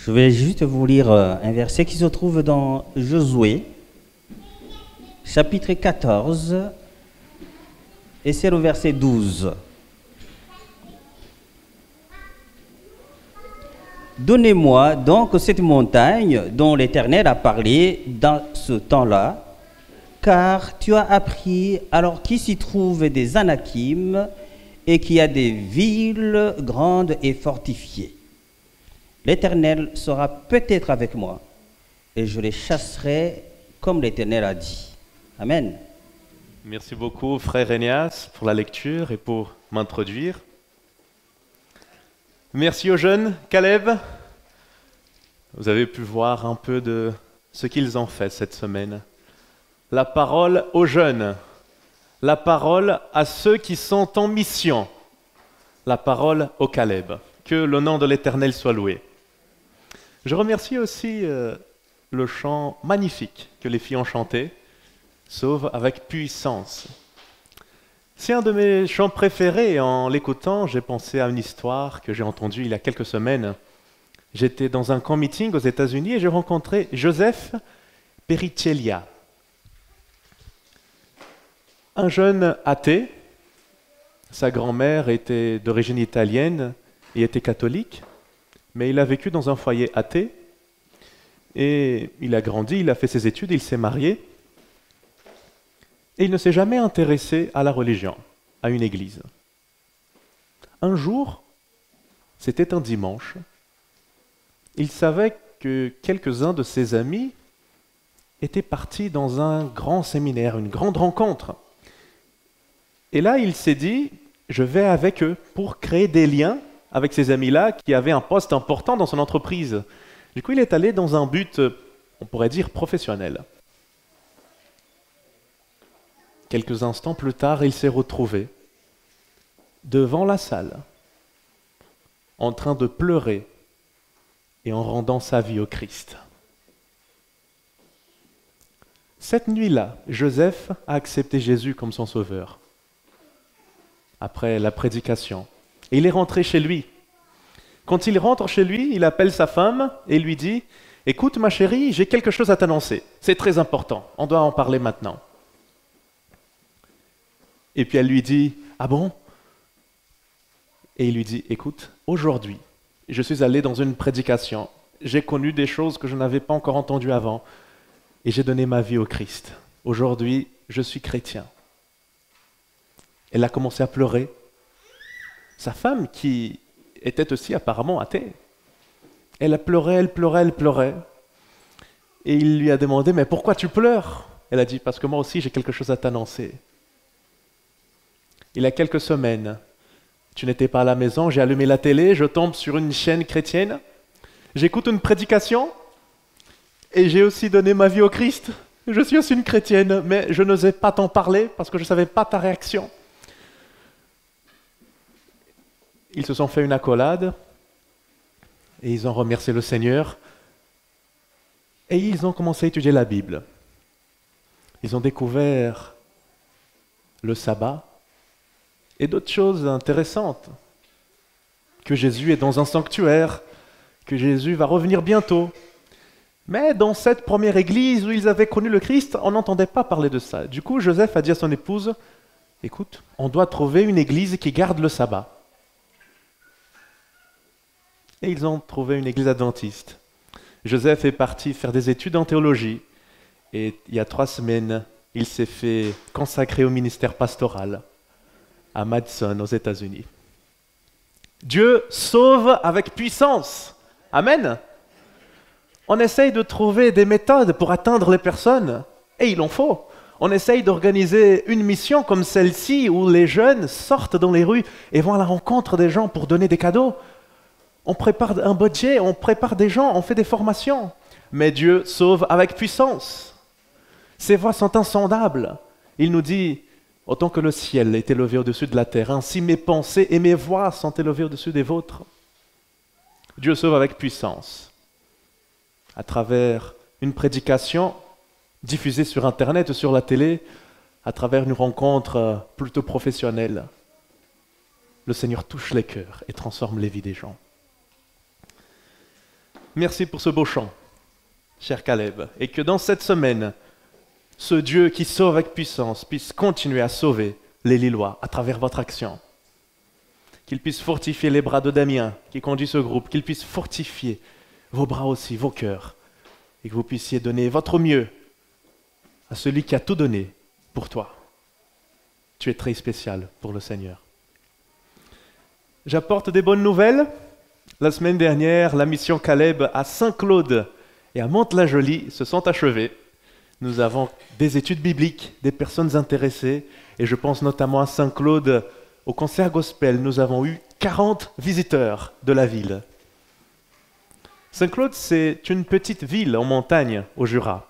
Je vais juste vous lire un verset qui se trouve dans Josué, chapitre 14, et c'est le verset 12. Donnez-moi donc cette montagne dont l'Éternel a parlé dans ce temps-là, car tu as appris alors qu'il s'y trouve des Anakim et qu'il y a des villes grandes et fortifiées. L'Éternel sera peut-être avec moi et je les chasserai comme l'Éternel a dit. Amen. Merci beaucoup, frère Enéas, pour la lecture et pour m'introduire. Merci aux jeunes. Caleb, vous avez pu voir un peu de ce qu'ils ont fait cette semaine. La parole aux jeunes, la parole à ceux qui sont en mission, la parole au Caleb. Que le nom de l'Éternel soit loué. Je remercie aussi le chant magnifique que les filles ont chanté, Sauve avec puissance. C'est un de mes chants préférés et en l'écoutant, j'ai pensé à une histoire que j'ai entendue il y a quelques semaines. J'étais dans un camp meeting aux États-Unis et j'ai rencontré Joseph Pericellia, un jeune athée. Sa grand-mère était d'origine italienne et était catholique, mais il a vécu dans un foyer athée et il a grandi, il a fait ses études, il s'est marié. Et il ne s'est jamais intéressé à la religion, à une église. Un jour, c'était un dimanche, il savait que quelques-uns de ses amis étaient partis dans un grand séminaire, une grande rencontre. Et là, il s'est dit, je vais avec eux pour créer des liens avec ces amis-là qui avaient un poste important dans son entreprise. Du coup, il est allé dans un but, on pourrait dire, professionnel. Quelques instants plus tard, il s'est retrouvé devant la salle, en train de pleurer et en rendant sa vie au Christ. Cette nuit-là, Joseph a accepté Jésus comme son sauveur. Après la prédication, et il est rentré chez lui. Quand il rentre chez lui, il appelle sa femme et lui dit « Écoute ma chérie, j'ai quelque chose à t'annoncer. C'est très important, on doit en parler maintenant. » Et puis elle lui dit « Ah bon ?» Et il lui dit « Écoute, aujourd'hui, je suis allé dans une prédication. J'ai connu des choses que je n'avais pas encore entendues avant. Et j'ai donné ma vie au Christ. Aujourd'hui, je suis chrétien. » Elle a commencé à pleurer. Sa femme, qui était aussi apparemment athée, elle a pleuré, elle pleurait, elle pleurait. Et il lui a demandé « Mais pourquoi tu pleures ?» Elle a dit « Parce que moi aussi, j'ai quelque chose à t'annoncer. » Il y a quelques semaines, tu n'étais pas à la maison, j'ai allumé la télé, je tombe sur une chaîne chrétienne, j'écoute une prédication et j'ai aussi donné ma vie au Christ. Je suis aussi une chrétienne, mais je n'osais pas t'en parler parce que je ne savais pas ta réaction. Ils se sont fait une accolade et ils ont remercié le Seigneur et ils ont commencé à étudier la Bible. Ils ont découvert le sabbat et d'autres choses intéressantes. Que Jésus est dans un sanctuaire, que Jésus va revenir bientôt. Mais dans cette première église où ils avaient connu le Christ, on n'entendait pas parler de ça. Du coup, Joseph a dit à son épouse, « Écoute, on doit trouver une église qui garde le sabbat. » Et ils ont trouvé une église adventiste. Joseph est parti faire des études en théologie. Et il y a 3 semaines, il s'est fait consacrer au ministère pastoral à Madison, aux États-Unis. Dieu sauve avec puissance. Amen. On essaye de trouver des méthodes pour atteindre les personnes, et il en faut. On essaye d'organiser une mission comme celle-ci, où les jeunes sortent dans les rues et vont à la rencontre des gens pour donner des cadeaux. On prépare un budget, on prépare des gens, on fait des formations. Mais Dieu sauve avec puissance. Ses voies sont insondables. Il nous dit, autant que le ciel est élevé au-dessus de la terre, ainsi mes pensées et mes voix sont élevées au-dessus des vôtres. Dieu sauve avec puissance. À travers une prédication diffusée sur Internet ou sur la télé, à travers une rencontre plutôt professionnelle, le Seigneur touche les cœurs et transforme les vies des gens. merci pour ce beau chant, cher Caleb. Et que dans cette semaine, ce Dieu qui sauve avec puissance puisse continuer à sauver les Lillois à travers votre action. Qu'il puisse fortifier les bras de Damien qui conduit ce groupe, qu'il puisse fortifier vos bras aussi, vos cœurs, et que vous puissiez donner votre mieux à celui qui a tout donné pour toi. Tu es très spécial pour le Seigneur. J'apporte des bonnes nouvelles. La semaine dernière, la mission Caleb à Saint-Claude et à Mantes-la-Jolie se sont achevées. Nous avons des études bibliques, des personnes intéressées, et je pense notamment à Saint-Claude, au concert gospel. Nous avons eu 40 visiteurs de la ville. Saint-Claude, c'est une petite ville en montagne, au Jura.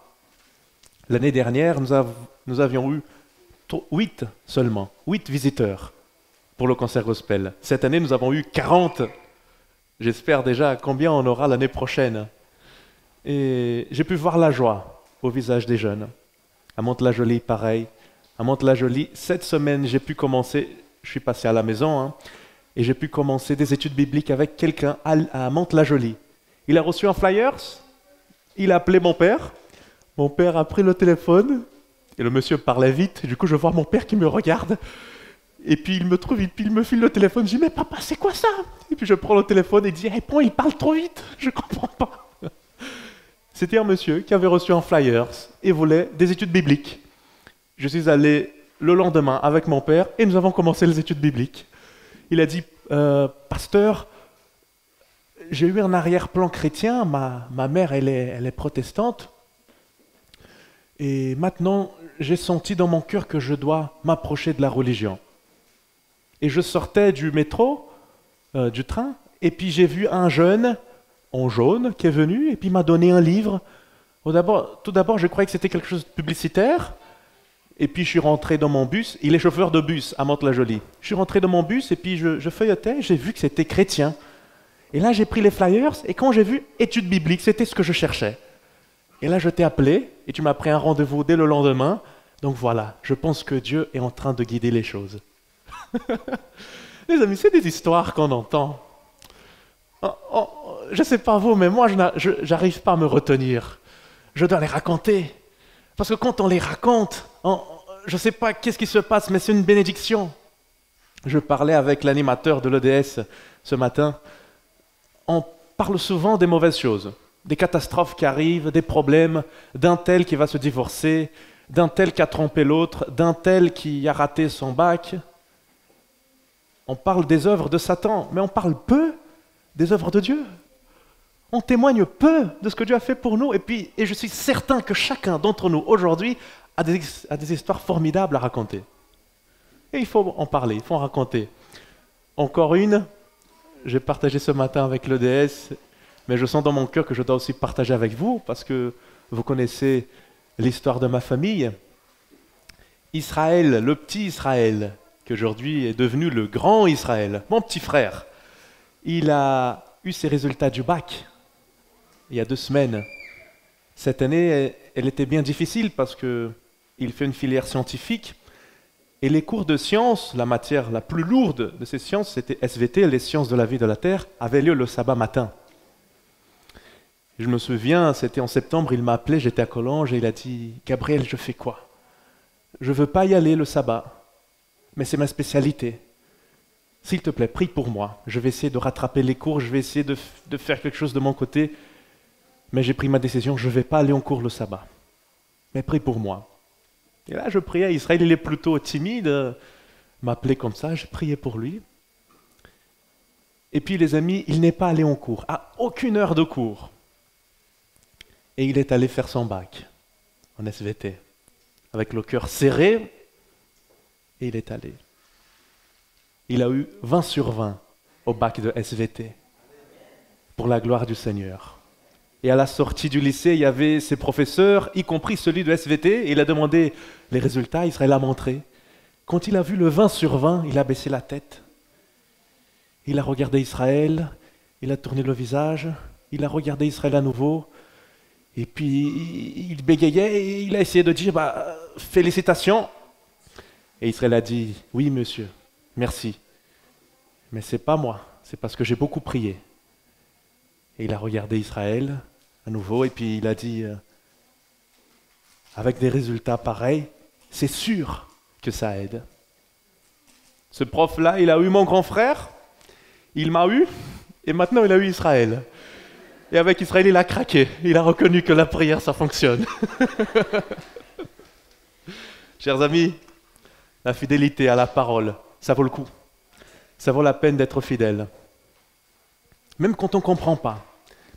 L'année dernière, nous avions eu 8 seulement, 8 visiteurs pour le concert gospel. Cette année, nous avons eu 40. J'espère déjà combien on aura l'année prochaine. Et j'ai pu voir la joie au visage des jeunes. À Mantes-la-Jolie, pareil. À Mantes-la-Jolie, cette semaine, j'ai pu commencer, je suis passé à la maison, et j'ai pu commencer des études bibliques avec quelqu'un à Mantes-la-Jolie. Il a reçu un flyers, il a appelé mon père. Mon père a pris le téléphone, et le monsieur parlait vite. Du coup, je vois mon père qui me regarde. Et puis il me trouve, et puis il me file le téléphone. Je dis, mais papa, c'est quoi ça? Et puis je prends le téléphone et il dit, réponds, il parle trop vite. Je comprends pas. C'était un monsieur qui avait reçu un flyers et voulait des études bibliques. Je suis allé le lendemain avec mon père et nous avons commencé les études bibliques. Il a dit, pasteur, j'ai eu un arrière-plan chrétien. Ma mère, elle est protestante. Et maintenant, j'ai senti dans mon cœur que je dois m'approcher de la religion. Et je sortais du métro, du train, et puis j'ai vu un jeune en jaune qui est venu, et puis il m'a donné un livre. Tout d'abord, je croyais que c'était quelque chose de publicitaire, et puis je suis rentré dans mon bus. Il est chauffeur de bus à Mantes-la-Jolie. Je suis rentré dans mon bus, et puis je feuilletais, j'ai vu que c'était chrétien. Et là, j'ai pris les flyers, et quand j'ai vu études bibliques, c'était ce que je cherchais. Et là, je t'ai appelé, et tu m'as pris un rendez-vous dès le lendemain. Donc voilà, je pense que Dieu est en train de guider les choses. Les amis, c'est des histoires qu'on entend. Je ne sais pas vous, mais moi, je n'arrive pas à me retenir. Je dois les raconter. Parce que quand on les raconte, je ne sais pas qu'est-ce qui se passe, mais c'est une bénédiction. Je parlais avec l'animateur de l'EDS ce matin. On parle souvent des mauvaises choses, des catastrophes qui arrivent, des problèmes, d'un tel qui va se divorcer, d'un tel qui a trompé l'autre, d'un tel qui a raté son bac. On parle des œuvres de Satan, mais on parle peu des œuvres de Dieu. On témoigne peu de ce que Dieu a fait pour nous. Et je suis certain que chacun d'entre nous, aujourd'hui, a des histoires formidables à raconter. Et il faut en parler, il faut en raconter. Encore une, j'ai partagé ce matin avec l'EDS, mais je sens dans mon cœur que je dois aussi partager avec vous, parce que vous connaissez l'histoire de ma famille. Israël, le petit Israël, qui aujourd'hui est devenu le grand Israël, mon petit frère, il a eu ses résultats du bac il y a 2 semaines. Cette année, elle était bien difficile parce qu'il fait une filière scientifique et les cours de sciences, la matière la plus lourde de ces sciences, c'était SVT, les sciences de la vie de la Terre, avaient lieu le sabbat matin. Je me souviens, c'était en septembre, il m'a appelé, j'étais à Collonges et il a dit « Gabriel, je fais quoi? Je ne veux pas y aller le sabbat. Mais c'est ma spécialité. S'il te plaît, prie pour moi. Je vais essayer de rattraper les cours, je vais essayer de faire quelque chose de mon côté. Mais j'ai pris ma décision, je ne vais pas aller en cours le sabbat. Mais prie pour moi. » Et là, je priais. Israël, il est plutôt timide. M'appelait comme ça, je priais pour lui. Et puis, les amis, il n'est pas allé en cours, à aucune heure de cours. Et il est allé faire son bac en SVT, avec le cœur serré. Et il est allé. Il a eu 20 sur 20 au bac de SVT, pour la gloire du Seigneur. Et à la sortie du lycée, il y avait ses professeurs, y compris celui de SVT, et il a demandé les résultats, Israël a montré. Quand il a vu le 20 sur 20, il a baissé la tête. Il a regardé Israël, il a tourné le visage, il a regardé Israël à nouveau, et puis il bégayait, et il a essayé de dire « Félicitations !» Et Israël a dit « Oui, monsieur, merci. Mais ce n'est pas moi, c'est parce que j'ai beaucoup prié. » Et il a regardé Israël à nouveau et puis il a dit, avec des résultats pareils, c'est sûr que ça aide. Ce prof-là, il a eu mon grand frère, il m'a eu, et maintenant il a eu Israël. Et avec Israël, il a craqué. Il a reconnu que la prière, ça fonctionne. Chers amis, la fidélité à la parole, ça vaut le coup. Ça vaut la peine d'être fidèle. Même quand on ne comprend pas,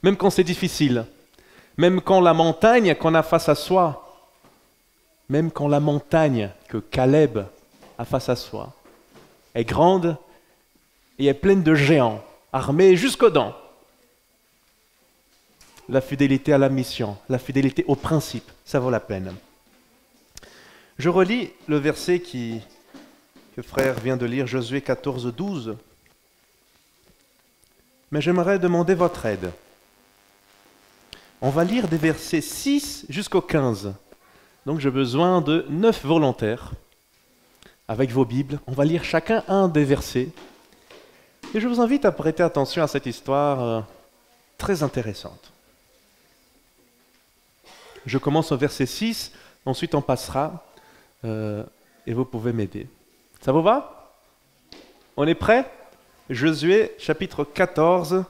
même quand c'est difficile, même quand la montagne qu'on a face à soi, même quand la montagne que Caleb a face à soi est grande et est pleine de géants, armés jusqu'aux dents. La fidélité à la mission, la fidélité au principe, ça vaut la peine. Je relis le verset que frère vient de lire, Josué 14, 12. Mais j'aimerais demander votre aide. On va lire des versets 6 jusqu'au 15. Donc j'ai besoin de 9 volontaires. Avec vos Bibles, on va lire chacun un des versets. Et je vous invite à prêter attention à cette histoire très intéressante. Je commence au verset 6, ensuite on passera et vous pouvez m'aider. Ça vous va? On est prêt? Josué chapitre 14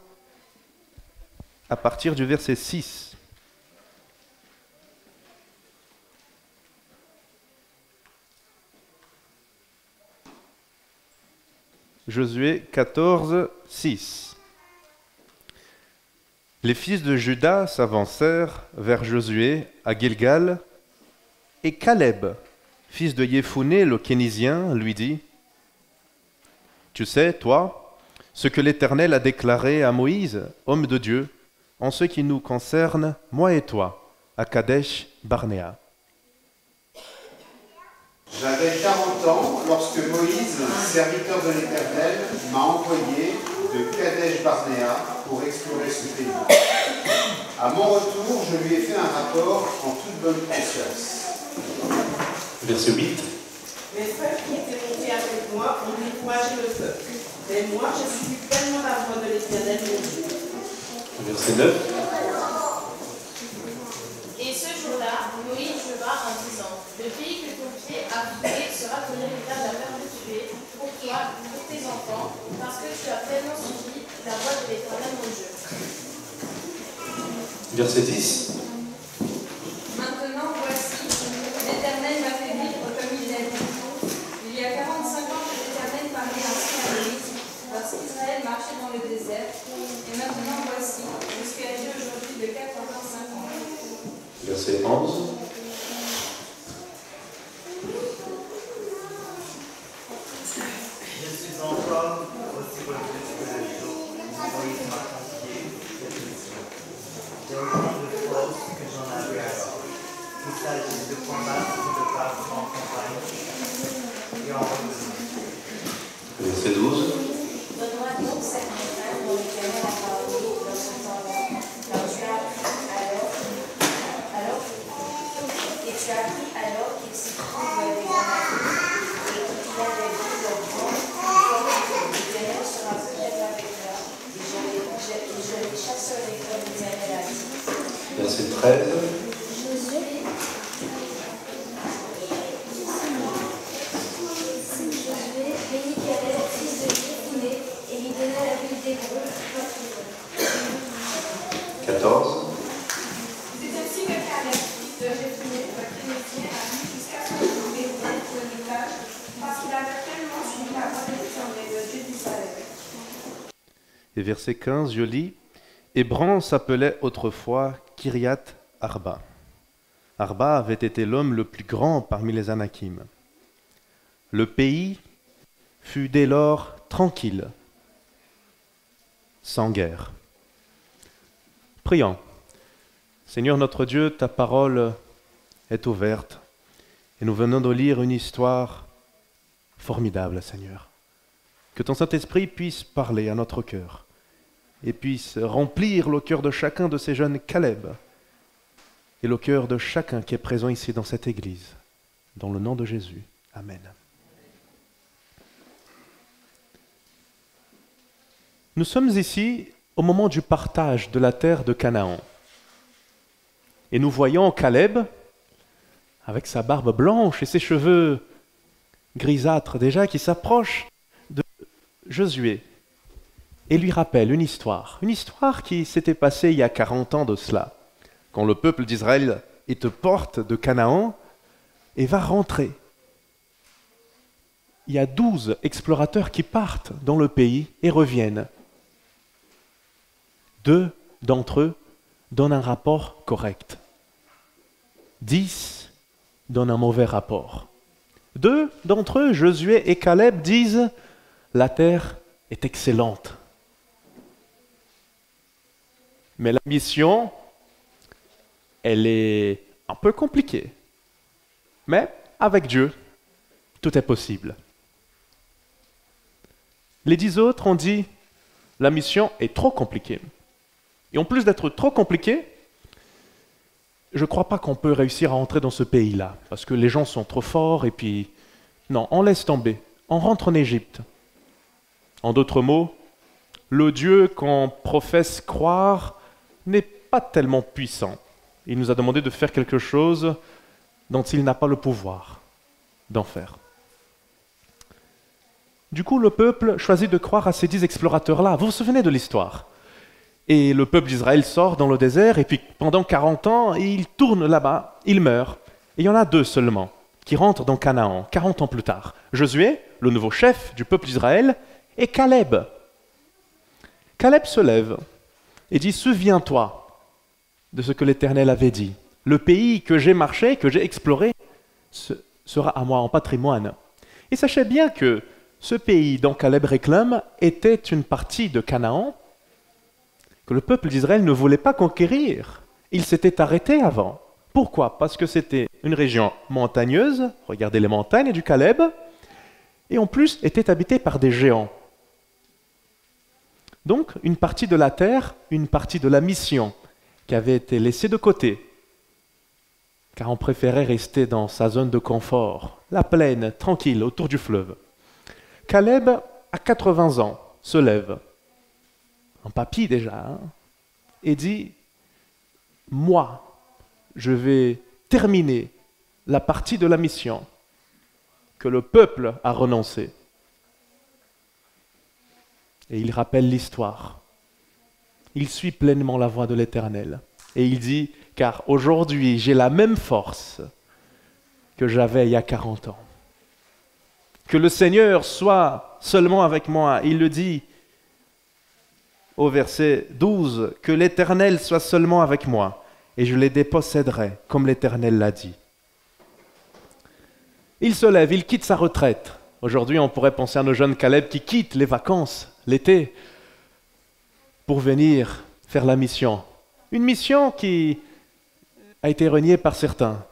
à partir du verset 6. Josué 14, 6. Les fils de Juda s'avancèrent vers Josué à Gilgal, et Caleb, fils de Yéphoné le Kénizien, lui dit, « Tu sais, toi, ce que l'Éternel a déclaré à Moïse, homme de Dieu, en ce qui nous concerne, moi et toi, à Kadesh Barnéa. » J'avais 40 ans lorsque Moïse, serviteur de l'Éternel, m'a envoyé de Kadesh Barnéa pour explorer ce pays. À mon retour, je lui ai fait un rapport en toute bonne conscience. Verset 8. Mes frères qui étaient montés avec moi ont découragé le peuple. Mais moi, je suis pleinement la voix de l'Éternel, mon Dieu. Verset 9. Et ce jour-là, Moïse jura en disant, le pays que ton pied a foulé sera ton héritage à perpétuer pour toi, pour tes enfants, parce que tu as pleinement suivi la voix de l'Éternel, mon Dieu. Verset 10. Maintenant, voici, l'Éternel m'a fait vivre comme il l'a dit. Il y a 45 ans que l'Éternel parlait ainsi à Moïse, lorsqu'Israël marchait dans le désert. Et maintenant, voici, je suis âgé aujourd'hui de 85 ans. Verset 11. Je suis encore aussi robuste que le jour où Moïse m'a confié cette mission. J'ai autant de force que j'en avais alors. Il s'agit de combattre et de battre en campagne et en revenant. Verset 12. Donne-moi donc cette montagne dont l'Éternel a parlé dans ce temps-là, car tu as appris alors qu'il s'y trouve des Anakites, et qu'il a des villes au fond, l'Éternel sera peut-être avec toi, et je les chasserai comme l'Éternel a dit. Verset 13. Josué bénit Caleb, fils de Yéphoné, et lui donna la ville d'Hébron. 14. C'est ainsi que Caleb, fils de Jéphuné, le Kénizien, a mis jusqu'à ce que vous l'Éternel pour l'héritage, parce qu'il avait tellement suivi la voix de l'Éternel, le Dieu d'Israël. Et verset 15, je lis, « Hébron s'appelait autrefois Kiriath Arba. Arba avait été l'homme le plus grand parmi les Anakim. Le pays fut dès lors tranquille, sans guerre. » Prions. Seigneur notre Dieu, ta parole est ouverte et nous venons de lire une histoire formidable, Seigneur. Que ton Saint-Esprit puisse parler à notre cœur et puisse remplir le cœur de chacun de ces jeunes Caleb et le cœur de chacun qui est présent ici dans cette église. Dans le nom de Jésus. Amen. Nous sommes ici au moment du partage de la terre de Canaan. Et nous voyons Caleb, avec sa barbe blanche et ses cheveux grisâtres déjà, qui s'approche de Josué et lui rappelle une histoire qui s'était passée il y a 40 ans de cela, quand le peuple d'Israël te porte de Canaan et va rentrer. Il y a 12 explorateurs qui partent dans le pays et reviennent. 2 d'entre eux donnent un rapport correct. 10 donnent un mauvais rapport. 2 d'entre eux, Josué et Caleb, disent « La terre est excellente ». Mais la mission, elle est un peu compliquée. Mais avec Dieu, tout est possible. Les 10 autres ont dit « La mission est trop compliquée ». Et en plus d'être trop compliquée, je ne crois pas qu'on peut réussir à entrer dans ce pays-là, parce que les gens sont trop forts, et puis, non, on laisse tomber, on rentre en Égypte. En d'autres mots, le Dieu qu'on professe croire n'est pas tellement puissant. Il nous a demandé de faire quelque chose dont il n'a pas le pouvoir d'en faire. Du coup, le peuple choisit de croire à ces 10 explorateurs-là. Vous vous souvenez de l'histoire ? Et le peuple d'Israël sort dans le désert, et puis pendant 40 ans, il tourne là-bas, il meurt. Et il y en a 2 seulement qui rentrent dans Canaan, 40 ans plus tard. Josué, le nouveau chef du peuple d'Israël, et Caleb. Caleb se lève et dit « Souviens-toi de ce que l'Éternel avait dit. Le pays que j'ai marché, que j'ai exploré, sera à moi en patrimoine. » Et sachez bien que ce pays dont Caleb réclame était une partie de Canaan que le peuple d'Israël ne voulait pas conquérir. Il s'était arrêté avant. Pourquoi ? Parce que c'était une région montagneuse, regardez les montagnes du Caleb, et en plus était habitée par des géants. Donc, une partie de la terre, une partie de la mission qui avait été laissée de côté, car on préférait rester dans sa zone de confort, la plaine, tranquille, autour du fleuve. Caleb, à 80 ans, se lève, en papy déjà, et dit « Moi, je vais terminer la partie de la mission que le peuple a renoncé. » Et il rappelle l'histoire. Il suit pleinement la voie de l'Éternel. Et il dit « Car aujourd'hui, j'ai la même force que j'avais il y a 40 ans. Que le Seigneur soit seulement avec moi. » Il le dit au verset 12, « Que l'Éternel soit seulement avec moi, et je les déposséderai, comme l'Éternel l'a dit. » Il se lève, il quitte sa retraite. Aujourd'hui, on pourrait penser à nos jeunes Caleb qui quittent les vacances, l'été, pour venir faire la mission. Une mission qui a été reniée par certains.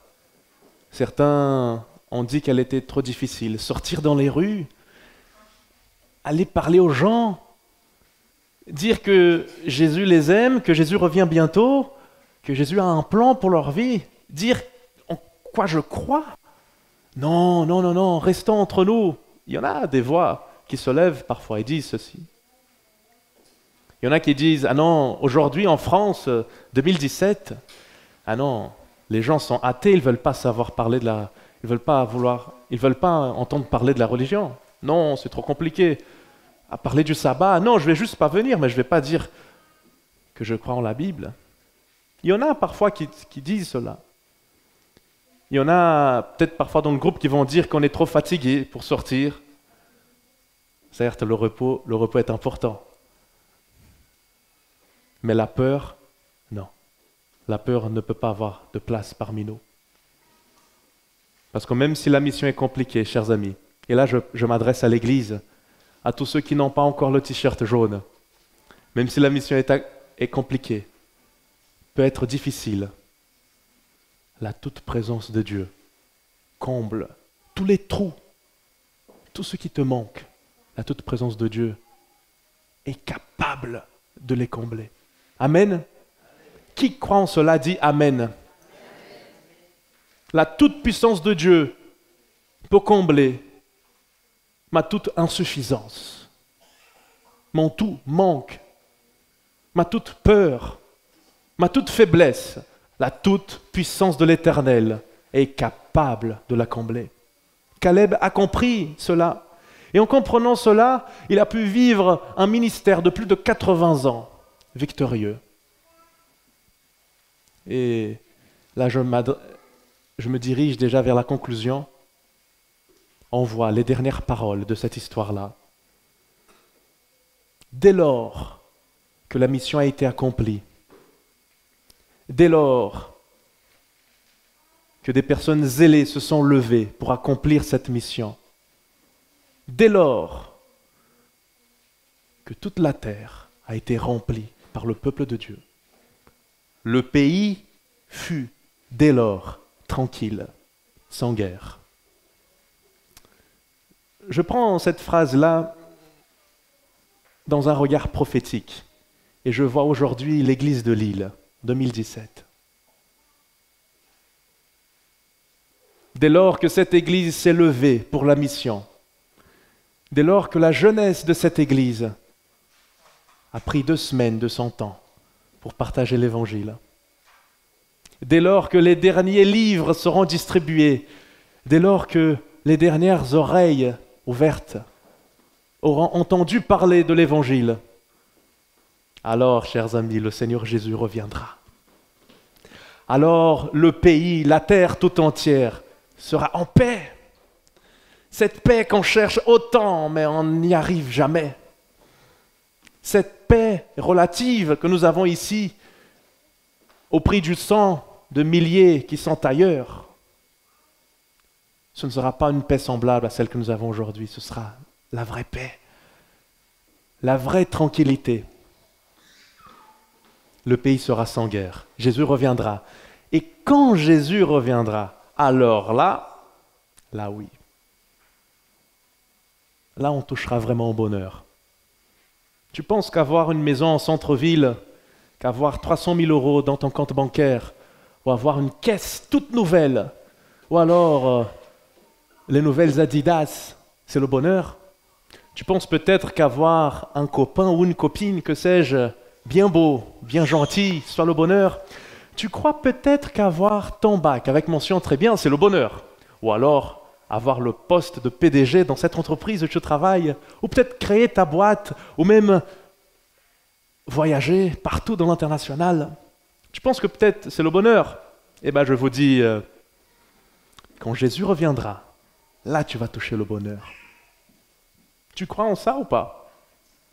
Certains ont dit qu'elle était trop difficile. Sortir dans les rues, aller parler aux gens, dire que Jésus les aime, que Jésus revient bientôt, que Jésus a un plan pour leur vie, dire en quoi je crois. Non, non, non, non, restons entre nous. Il y en a des voix qui se lèvent parfois et disent ceci. Il y en a qui disent, ah non, aujourd'hui en France, 2017, ah non, les gens sont athées, ils ne veulent pas savoir parler de la... Ils ne veulent pas entendre parler de la religion. Non, c'est trop compliqué. À parler du sabbat, non, je ne vais juste pas venir, mais je ne vais pas dire que je crois en la Bible. Il y en a parfois qui disent cela. Il y en a peut-être parfois dans le groupe qui vont dire qu'on est trop fatigué pour sortir. Certes, le repos est important. Mais la peur, non. La peur ne peut pas avoir de place parmi nous. Parce que même si la mission est compliquée, chers amis, et là je m'adresse à l'Église, à tous ceux qui n'ont pas encore le t-shirt jaune, même si la mission est compliquée, peut être difficile, la toute présence de Dieu comble tous les trous, tout ce qui te manque. La toute présence de Dieu est capable de les combler. Amen. Qui croit en cela dit Amen. La toute puissance de Dieu peut combler ma toute insuffisance. Mon tout manque. ma toute peur, ma toute faiblesse, la toute puissance de l'Éternel est capable de la combler. Caleb a compris cela. Et en comprenant cela, il a pu vivre un ministère de plus de 80 ans, victorieux. Et là, je me dirige déjà vers la conclusion. On voit les dernières paroles de cette histoire-là. Dès lors que la mission a été accomplie, dès lors que des personnes zélées se sont levées pour accomplir cette mission, dès lors que toute la terre a été remplie par le peuple de Dieu, le pays fut dès lors tranquille, sans guerre. Je prends cette phrase-là dans un regard prophétique et je vois aujourd'hui l'église de Lille, 2017. Dès lors que cette église s'est levée pour la mission, dès lors que la jeunesse de cette église a pris 2 semaines de son temps pour partager l'évangile, dès lors que les derniers livres seront distribués, dès lors que les dernières oreilles ouvertes auront entendu parler de l'évangile, alors, chers amis, le Seigneur Jésus reviendra. Alors, le pays, la terre tout entière sera en paix. Cette paix qu'on cherche autant, mais on n'y arrive jamais. Cette paix relative que nous avons ici, au prix du sang de milliers qui sont ailleurs, ce ne sera pas une paix semblable à celle que nous avons aujourd'hui, ce sera la vraie paix, la vraie tranquillité. Le pays sera sans guerre. Jésus reviendra. Et quand Jésus reviendra, alors là oui. Là, on touchera vraiment au bonheur. Tu penses qu'avoir une maison en centre-ville, qu'avoir 300 000 € dans ton compte bancaire, ou avoir une caisse toute nouvelle, ou alors les nouvelles Adidas, c'est le bonheur? Tu penses peut-être qu'avoir un copain ou une copine, que sais-je, bien beau, bien gentil, soit le bonheur? Tu crois peut-être qu'avoir ton bac avec mention très bien, c'est le bonheur? Ou alors avoir le poste de PDG dans cette entreprise où tu travailles, ou peut-être créer ta boîte, ou même voyager partout dans l'international. Tu penses que peut-être c'est le bonheur? Eh bien, je vous dis, quand Jésus reviendra, là tu vas toucher le bonheur. Tu crois en ça ou pas?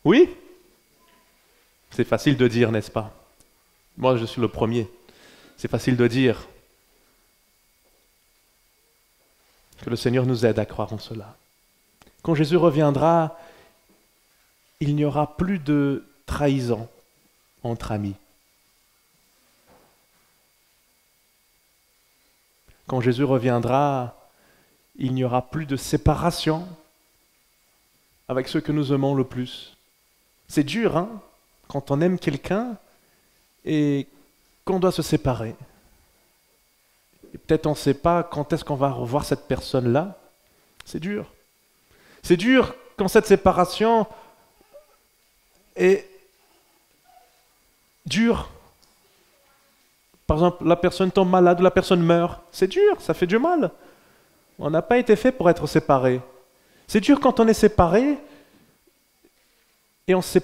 Oui? C'est facile de dire, n'est-ce pas? Moi, je suis le premier. C'est facile de dire. Que le Seigneur nous aide à croire en cela. Quand Jésus reviendra, il n'y aura plus de trahison entre amis. Quand Jésus reviendra, il n'y aura plus de séparation avec ceux que nous aimons le plus. C'est dur, hein, quand on aime quelqu'un et qu'on doit se séparer. Et peut-être on ne sait pas quand est-ce qu'on va revoir cette personne-là. C'est dur. C'est dur quand cette séparation est dure. Par exemple, la personne tombe malade ou la personne meurt. C'est dur, ça fait du mal. On n'a pas été fait pour être séparés. C'est dur quand on est séparé et on ne sait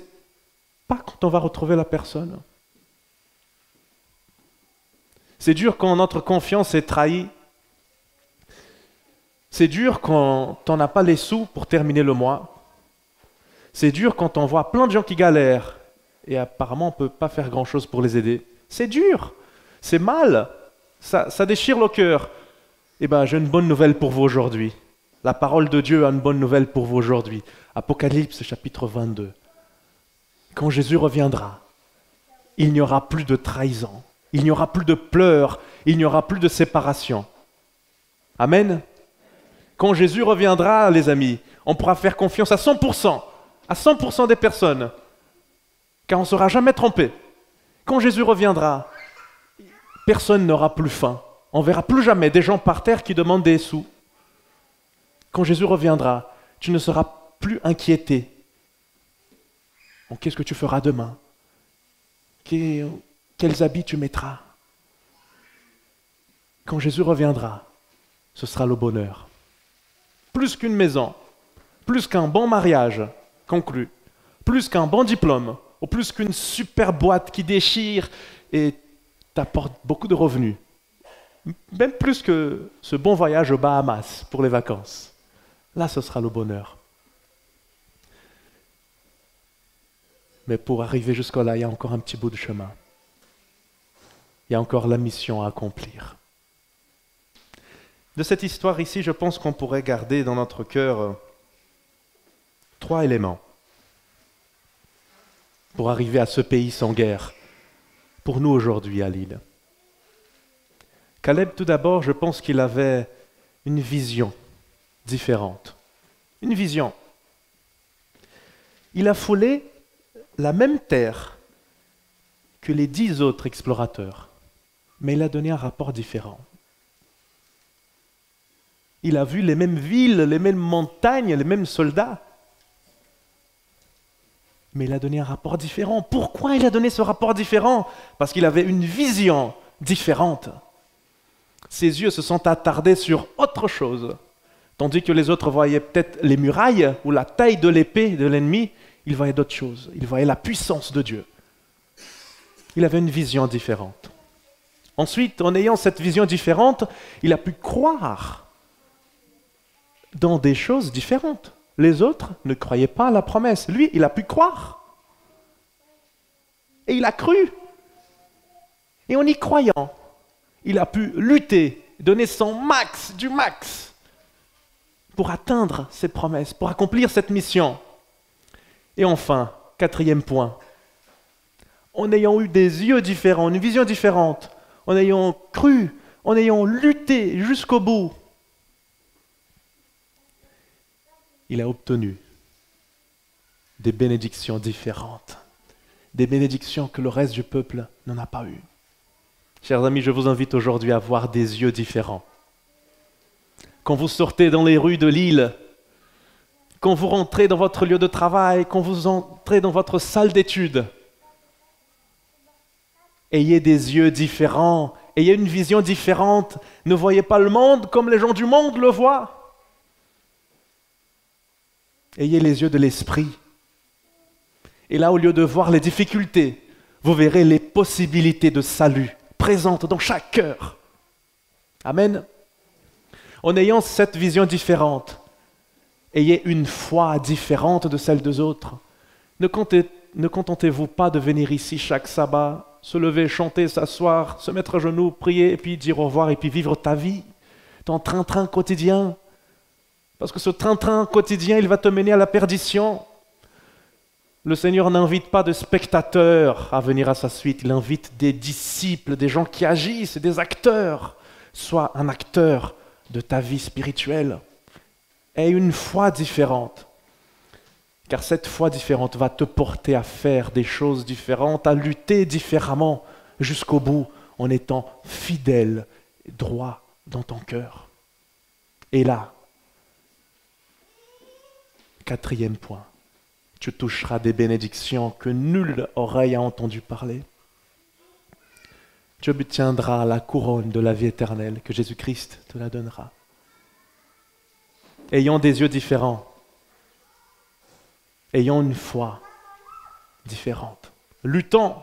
pas quand on va retrouver la personne. C'est dur quand notre confiance est trahie. C'est dur quand on n'a pas les sous pour terminer le mois. C'est dur quand on voit plein de gens qui galèrent et apparemment on ne peut pas faire grand-chose pour les aider. C'est dur, c'est mal, ça déchire le cœur. Eh bien, j'ai une bonne nouvelle pour vous aujourd'hui. La parole de Dieu a une bonne nouvelle pour vous aujourd'hui. Apocalypse chapitre 22. Quand Jésus reviendra, il n'y aura plus de trahison. Il n'y aura plus de pleurs, il n'y aura plus de séparation. Amen. Quand Jésus reviendra, les amis, on pourra faire confiance à 100% des personnes, car on ne sera jamais trompé. Quand Jésus reviendra, personne n'aura plus faim. On ne verra plus jamais des gens par terre qui demandent des sous. Quand Jésus reviendra, tu ne seras plus inquiété. Bon, qu'est-ce que tu feras demain? Quels habits tu mettras? Quand Jésus reviendra, ce sera le bonheur. Plus qu'une maison, plus qu'un bon mariage conclu, plus qu'un bon diplôme, ou plus qu'une super boîte qui déchire et t'apporte beaucoup de revenus. Même plus que ce bon voyage aux Bahamas pour les vacances. Là, ce sera le bonheur. Mais pour arriver jusqu'à-là, il y a encore un petit bout de chemin. Il y a encore la mission à accomplir. De cette histoire ici, je pense qu'on pourrait garder dans notre cœur 3 éléments pour arriver à ce pays sans guerre, pour nous aujourd'hui à Lille. Caleb, tout d'abord, je pense qu'il avait une vision différente. Une vision. Il a foulé la même terre que les 10 autres explorateurs, mais il a donné un rapport différent. Il a vu les mêmes villes, les mêmes montagnes, les mêmes soldats, mais il a donné un rapport différent. Pourquoi il a donné ce rapport différent? Parce qu'il avait une vision différente. Ses yeux se sont attardés sur autre chose. Tandis que les autres voyaient peut-être les murailles ou la taille de l'épée de l'ennemi, il voyait d'autres choses. Il voyait la puissance de Dieu. Il avait une vision différente. Ensuite, en ayant cette vision différente, il a pu croire dans des choses différentes. Les autres ne croyaient pas à la promesse. Lui, il a pu croire. Et il a cru. Et en y croyant, il a pu lutter, donner son max du max pour atteindre ses promesses, pour accomplir cette mission. Et enfin, 4e point, en ayant eu des yeux différents, une vision différente, en ayant cru, en ayant lutté jusqu'au bout, il a obtenu des bénédictions différentes, des bénédictions que le reste du peuple n'en a pas eues. Chers amis, je vous invite aujourd'hui à avoir des yeux différents. Quand vous sortez dans les rues de Lille, quand vous rentrez dans votre lieu de travail, quand vous entrez dans votre salle d'études, ayez des yeux différents, ayez une vision différente. Ne voyez pas le monde comme les gens du monde le voient. Ayez les yeux de l'esprit. Et là, au lieu de voir les difficultés, vous verrez les possibilités de salut présentes dans chaque cœur. Amen. En ayant cette vision différente, ayez une foi différente de celle des autres. Ne contentez-vous pas de venir ici chaque sabbat, se lever, chanter, s'asseoir, se mettre à genoux, prier, et puis dire au revoir, et puis vivre ta vie, ton train-train quotidien. Parce que ce train-train quotidien, il va te mener à la perdition. Le Seigneur n'invite pas de spectateurs à venir à sa suite, il invite des disciples, des gens qui agissent, des acteurs. Sois un acteur de ta vie spirituelle. Aie une foi différente. Car cette foi différente va te porter à faire des choses différentes, à lutter différemment jusqu'au bout, en étant fidèle, droit dans ton cœur. Et là, 4e point, tu toucheras des bénédictions que nulle oreille a entendu parler. Tu obtiendras la couronne de la vie éternelle que Jésus-Christ te la donnera. Ayant des yeux différents, ayant une foi différente, luttons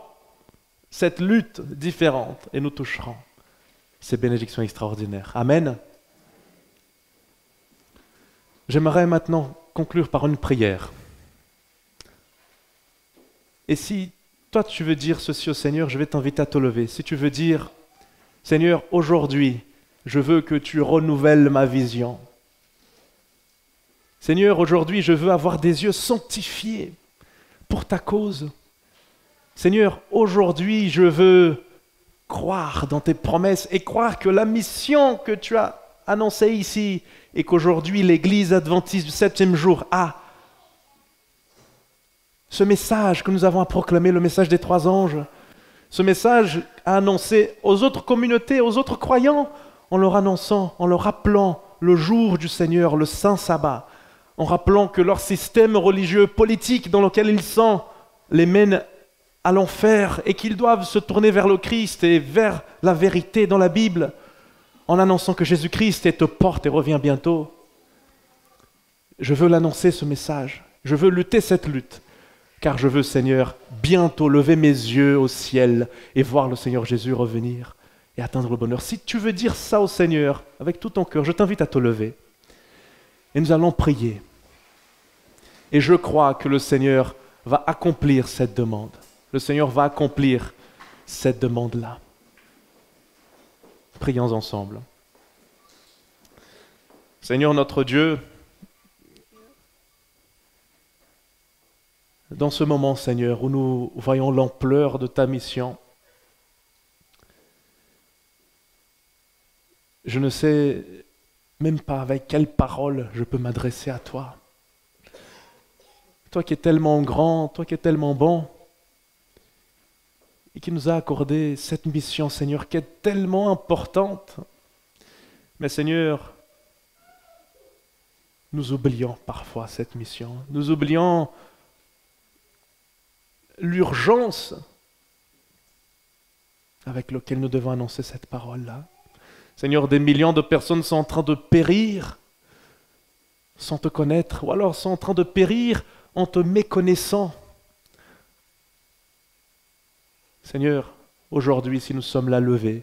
cette lutte différente et nous toucherons ces bénédictions extraordinaires. Amen. J'aimerais maintenant conclure par une prière. Et si toi tu veux dire ceci au Seigneur, je vais t'inviter à te lever. Si tu veux dire, Seigneur, aujourd'hui, je veux que tu renouvelles ma vision. Seigneur, aujourd'hui, je veux avoir des yeux sanctifiés pour ta cause. Seigneur, aujourd'hui, je veux croire dans tes promesses et croire que la mission que tu as annoncée ici et qu'aujourd'hui l'Église adventiste du 7e jour a ce message que nous avons à proclamer, le message des 3 anges, ce message à annoncer aux autres communautés, aux autres croyants, en leur annonçant, en leur rappelant le jour du Seigneur, le Saint Sabbat, en rappelant que leur système religieux, politique dans lequel ils sont, les mène à l'enfer et qu'ils doivent se tourner vers le Christ et vers la vérité dans la Bible en annonçant que Jésus-Christ est aux portes et revient bientôt. Je veux l'annoncer, ce message. Je veux lutter cette lutte, car je veux, Seigneur, bientôt lever mes yeux au ciel et voir le Seigneur Jésus revenir et atteindre le bonheur. Si tu veux dire ça au Seigneur avec tout ton cœur, je t'invite à te lever et nous allons prier. Et je crois que le Seigneur va accomplir cette demande. Le Seigneur va accomplir cette demande-là. Prions ensemble. Seigneur notre Dieu, dans ce moment, Seigneur, où nous voyons l'ampleur de ta mission, je ne sais même pas avec quelles paroles je peux m'adresser à toi. Toi qui es tellement grand, toi qui es tellement bon, et qui nous a accordé cette mission, Seigneur, qui est tellement importante. Mais Seigneur, nous oublions parfois cette mission. Nous oublions l'urgence avec laquelle nous devons annoncer cette parole-là. Seigneur, des millions de personnes sont en train de périr sans te connaître, ou alors sont en train de périr en te méconnaissant. Seigneur, aujourd'hui, si nous sommes là levés,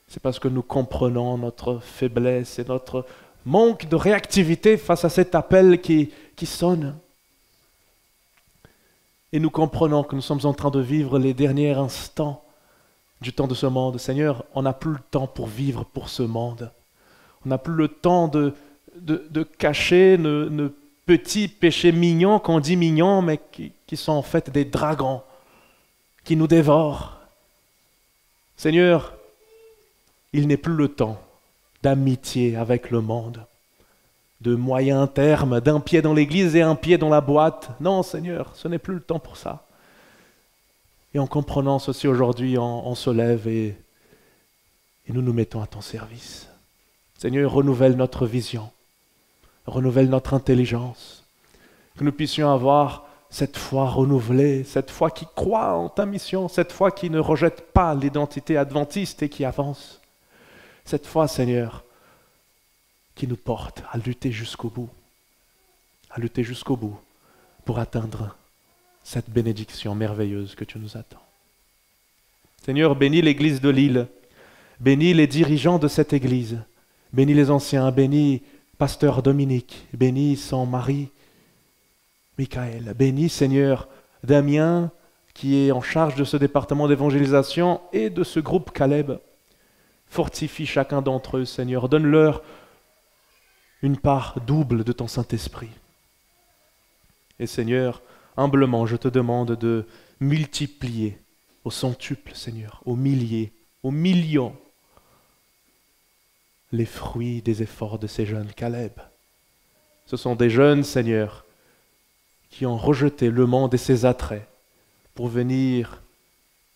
c'est parce que nous comprenons notre faiblesse et notre manque de réactivité face à cet appel qui sonne. Et nous comprenons que nous sommes en train de vivre les derniers instants du temps de ce monde. Seigneur, on n'a plus le temps pour vivre pour ce monde. On n'a plus le temps de cacher nos petits péchés mignons, qu'on dit mignons, mais qui sont en fait des dragons qui nous dévorent. Seigneur, il n'est plus le temps d'amitié avec le monde, de moyen terme, d'un pied dans l'église et un pied dans la boîte. Non, Seigneur, ce n'est plus le temps pour ça. Et en comprenant ceci aujourd'hui, on se lève et nous nous mettons à ton service. Seigneur, renouvelle notre vision, renouvelle notre intelligence, que nous puissions avoir cette foi renouvelée, cette foi qui croit en ta mission, cette foi qui ne rejette pas l'identité adventiste et qui avance. Cette foi, Seigneur, qui nous porte à lutter jusqu'au bout pour atteindre cette bénédiction merveilleuse que tu nous attends. Seigneur, bénis l'église de Lille, bénis les dirigeants de cette église, bénis les anciens, bénis pasteur Dominique, bénis son mari, Michael, bénis, Seigneur, Damien, qui est en charge de ce département d'évangélisation et de ce groupe Caleb. Fortifie chacun d'entre eux, Seigneur. Donne-leur une part double de ton Saint-Esprit. Et Seigneur, humblement, je te demande de multiplier au centuple, Seigneur, aux milliers, aux millions, les fruits des efforts de ces jeunes Caleb. Ce sont des jeunes, Seigneur, qui ont rejeté le monde et ses attraits pour venir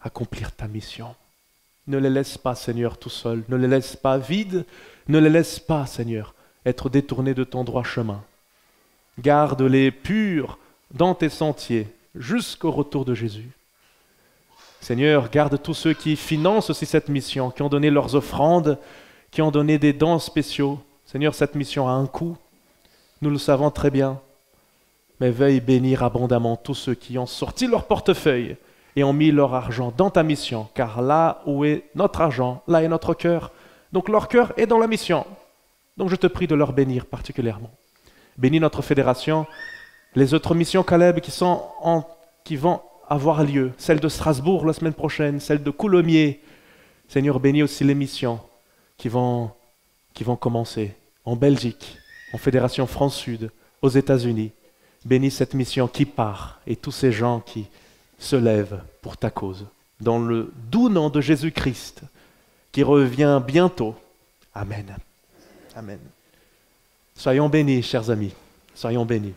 accomplir ta mission. Ne les laisse pas, Seigneur, tout seuls. Ne les laisse pas vides. Ne les laisse pas, Seigneur, être détournés de ton droit chemin. Garde-les purs dans tes sentiers jusqu'au retour de Jésus. Seigneur, garde tous ceux qui financent aussi cette mission, qui ont donné leurs offrandes, qui ont donné des dons spéciaux. Seigneur, cette mission a un coût. Nous le savons très bien. Mais veuille bénir abondamment tous ceux qui ont sorti leur portefeuille et ont mis leur argent dans ta mission, car là où est notre argent, là est notre cœur. Donc leur cœur est dans la mission. Donc je te prie de leur bénir particulièrement. Bénis notre fédération, les autres missions Caleb qui vont avoir lieu, celle de Strasbourg la semaine prochaine, celle de Coulommiers. Seigneur, bénis aussi les missions qui vont commencer en Belgique, en Fédération France-Sud, aux États-Unis. Bénis cette mission qui part et tous ces gens qui se lèvent pour ta cause. Dans le doux nom de Jésus-Christ, qui revient bientôt. Amen. Amen. Soyons bénis, chers amis. Soyons bénis.